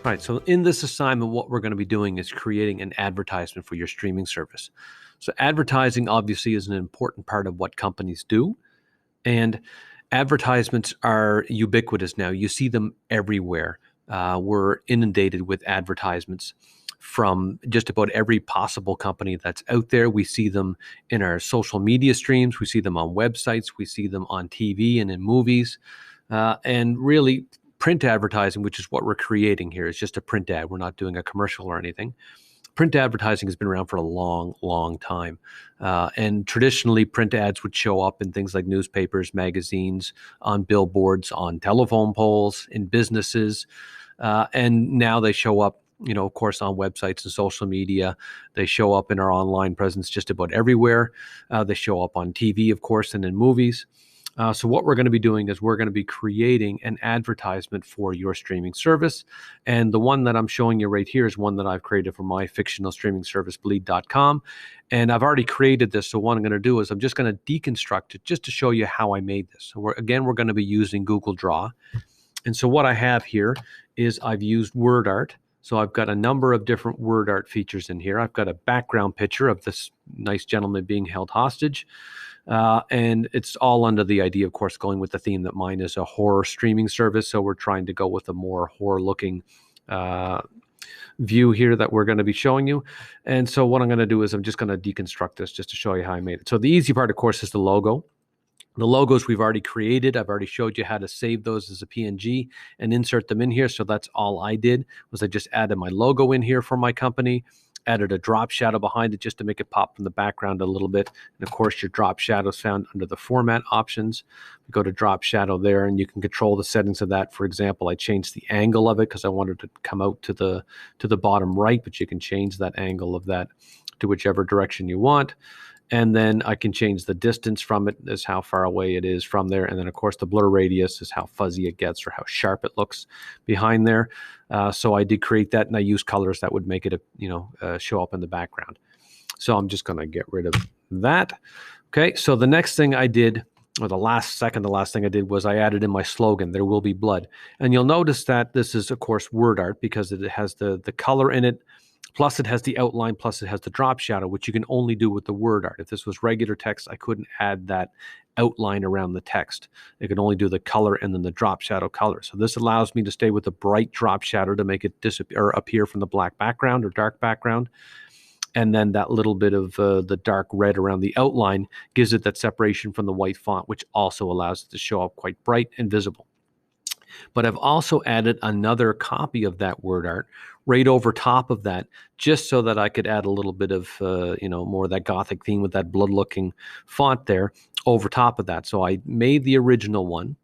All right, so in this assignment, what we're going to be doing is creating an advertisement for your streaming service. So advertising obviously is an important part of what companies do, and advertisements are ubiquitous now. You see them everywhere. We're inundated with advertisements from just about every possible company that's out there. We see them in our social media streams. We see them on websites. We see them on TV and in movies. And really, print advertising, which is what we're creating here, is just a print ad. We're not doing a commercial or anything. Print advertising has been around for a long, long time. And traditionally, print ads would show up in things like newspapers, magazines, on billboards, on telephone poles, in businesses. And now they show up, of course, on websites and social media. They show up in our online presence just about everywhere. They show up on TV, of course, and in movies. So what we're going to be doing is we're going to be creating an advertisement for your streaming service. And the one that I'm showing you right here is one that I've created for my fictional streaming service, Bleed.com. And I've already created this. So what I'm going to do is I'm just going to deconstruct it just to show you how I made this. So we're going to be using Google Draw. And so what I have here is I've used WordArt. So I've got a number of different word art features in here. I've got a background picture of this nice gentleman being held hostage. And it's all under the idea, of course, going with the theme that mine is a horror streaming service. So we're trying to go with a more horror-looking view here that we're going to be showing you. And so what I'm going to do is I'm just going to deconstruct this just to show you how I made it. So the easy part, of course, is the logo. The logos we've already created. I've already showed you how to save those as a PNG and insert them in here. So that's all I did was I just added my logo in here for my company, added a drop shadow behind it just to make it pop from the background a little bit. And of course, your drop shadow is found under the format options. We go to drop shadow there and you can control the settings of that. For example, I changed the angle of it because I wanted to come out to the bottom right, but you can change that angle of that to whichever direction you want. And then I can change the distance from it as how far away it is from there. And then, of course, the blur radius is how fuzzy it gets or how sharp it looks behind there. So I did create that, and I used colors that would make it, show up in the background. So I'm just going to get rid of that. Okay, so the next thing I did, or the last thing I did was I added in my slogan, "There will be blood." And you'll notice that this is, of course, word art because it has the color in it. Plus it has the outline, plus it has the drop shadow, which you can only do with the word art. If this was regular text, I couldn't add that outline around the text. I could only do the color and then the drop shadow color. So this allows me to stay with the bright drop shadow to make it disappear or appear from the black background or dark background. And then that little bit of the dark red around the outline gives it that separation from the white font, which also allows it to show up quite bright and visible. But I've also added another copy of that word art right over top of that, just so that I could add a little bit of, more of that Gothic theme with that blood-looking font there over top of that. So I made the original one,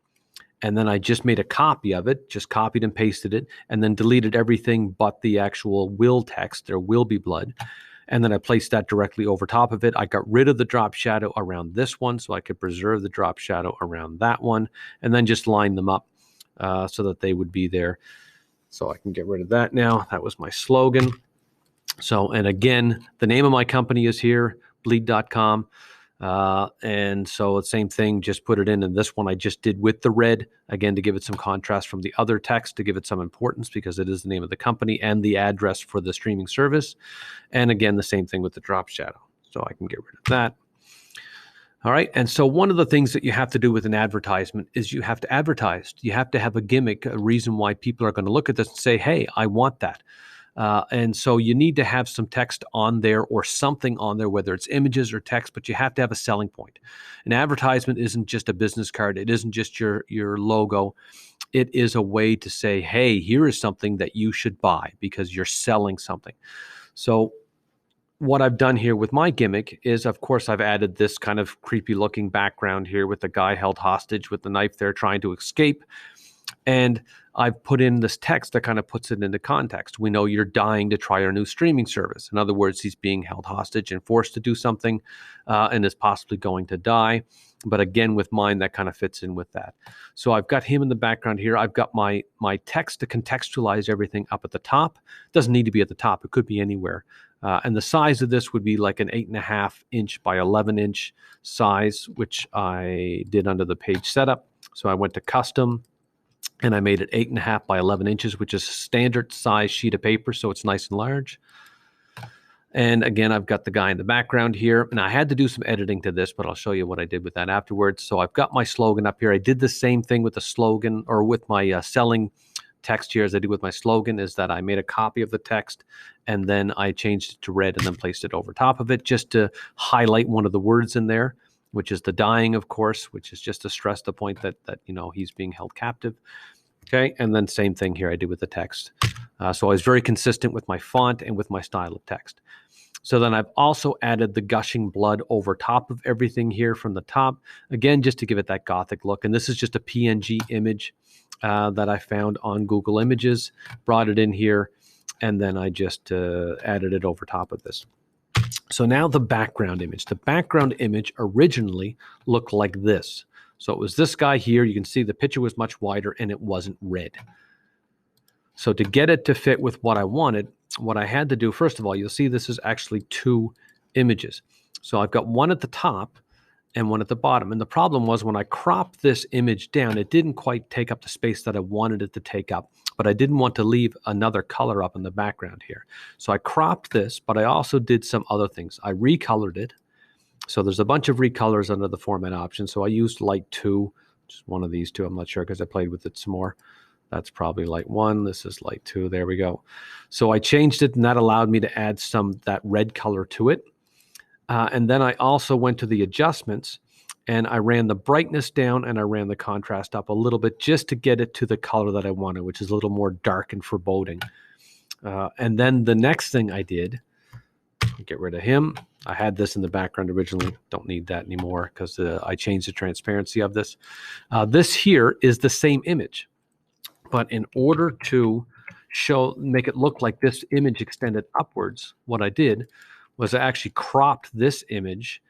and then I just made a copy of it, just copied and pasted it, and then deleted everything but the actual will text, "There will be blood." And then I placed that directly over top of it. I got rid of the drop shadow around this one so I could preserve the drop shadow around that one, and then just line them up so that they would be there. So I can get rid of that now. That was my slogan. So, and again, the name of my company is here, Bleed.com. And so the same thing, just put it in. And this one I just did with the red, again, to give it some contrast from the other text, to give it some importance because it is the name of the company and the address for the streaming service. And again, the same thing with the drop shadow. So I can get rid of that. All right. And so one of the things that you have to do with an advertisement is you have to advertise. You have to have a gimmick, a reason why people are going to look at this and say, "Hey, I want that." And so you need to have some text on there or something on there, whether it's images or text, but you have to have a selling point. An advertisement isn't just a business card. It isn't just your logo. It is a way to say, "Hey, here is something that you should buy," because you're selling something. So what I've done here with my gimmick is, of course, I've added this kind of creepy looking background here with the guy held hostage with the knife there trying to escape. And I've put in this text that kind of puts it into context. We know you're dying to try our new streaming service. In other words, he's being held hostage and forced to do something and is possibly going to die. But again, with mine, that kind of fits in with that. So I've got him in the background here. I've got my text to contextualize everything up at the top. It doesn't need to be at the top. It could be anywhere. And the size of this would be like an 8.5 inch by 11 inch size, which I did under the page setup. So I went to custom. and I made it 8.5 by 11 inches, which is a standard size sheet of paper, so it's nice and large. And again, I've got the guy in the background here, and I had to do some editing to this, but I'll show you what I did with that afterwards. So I've got my slogan up here. I did the same thing with the slogan, or with my selling text here, as I did with my slogan, is that I made a copy of the text and then I changed it to red and then placed it over top of it just to highlight one of the words in there, which is the dying, of course, which is just to stress the point that he's being held captive. Okay, and then same thing here I did with the text. So I was very consistent with my font and with my style of text. So then I've also added the gushing blood over top of everything here from the top, again, just to give it that Gothic look. And this is just a PNG image that I found on Google Images, brought it in here, and then I just added it over top of this. So now the background image. The background image originally looked like this. So it was this guy here. You can see the picture was much wider and it wasn't red. So to get it to fit with what I wanted, what I had to do, first of all, you'll see this is actually two images. So I've got one at the top and one at the bottom. And the problem was when I cropped this image down, it didn't quite take up the space that I wanted it to take up, but I didn't want to leave another color up in the background here. So I cropped this, but I also did some other things. I recolored it. So there's a bunch of recolors under the format option. So I used light 2, just one of these two. I'm not sure because I played with it some more. That's probably light 1. This is light 2. There we go. So I changed it, and that allowed me to add that red color to it. And then I also went to the adjustments, and I ran the brightness down and I ran the contrast up a little bit just to get it to the color that I wanted, which is a little more dark and foreboding. And then the next thing I did, get rid of him. I had this in the background originally. Don't need that anymore because I changed the transparency of this. This here is the same image. But in order to make it look like this image extended upwards, what I did was I actually cropped this image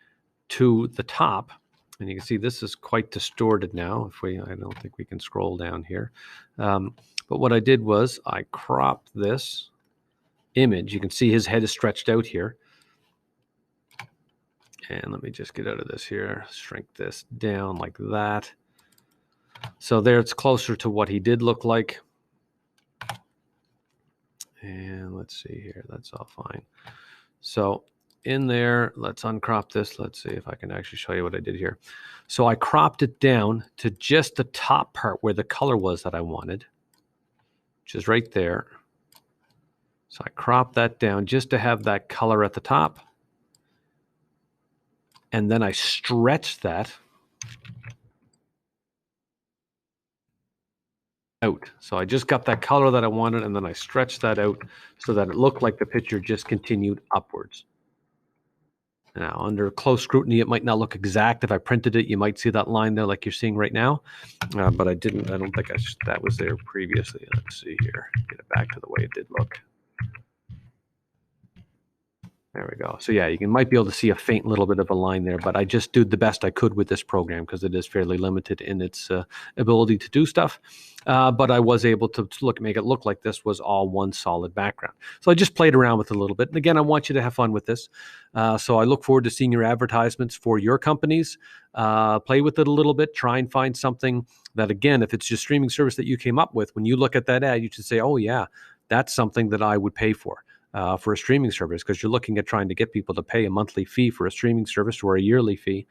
to the top. And you can see this is quite distorted now. I don't think we can scroll down here. But what I did was I cropped this image. You can see his head is stretched out here. And let me just get out of this here, shrink this down like that. So there it's closer to what he did look like. And let's see here, that's all fine. So in there, let's uncrop this. Let's see if I can actually show you what I did here. So I cropped it down to just the top part where the color was that I wanted, which is right there. So I cropped that down just to have that color at the top. And then I stretched that out. So I just got that color that I wanted, and then I stretched that out so that it looked like the picture just continued upwards. Now, under close scrutiny, it might not look exact. If I printed it, you might see that line there like you're seeing right now. But I don't think that was there previously. Let's see here. Get it back to the way it did look. There we go. So yeah, you might be able to see a faint little bit of a line there, but I just did the best I could with this program because it is fairly limited in its ability to do stuff. But I was able to make it look like this was all one solid background. So I just played around with it a little bit. And again, I want you to have fun with this. So I look forward to seeing your advertisements for your companies. Play with it a little bit. Try and find something that, again, if it's your streaming service that you came up with, when you look at that ad, you should say, oh yeah, that's something that I would pay for a streaming service, because you're looking at trying to get people to pay a monthly fee for a streaming service or a yearly fee.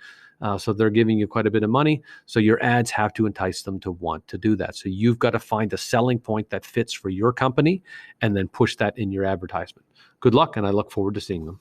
So they're giving you quite a bit of money. So your ads have to entice them to want to do that. So you've got to find a selling point that fits for your company and then push that in your advertisement. Good luck, and I look forward to seeing them.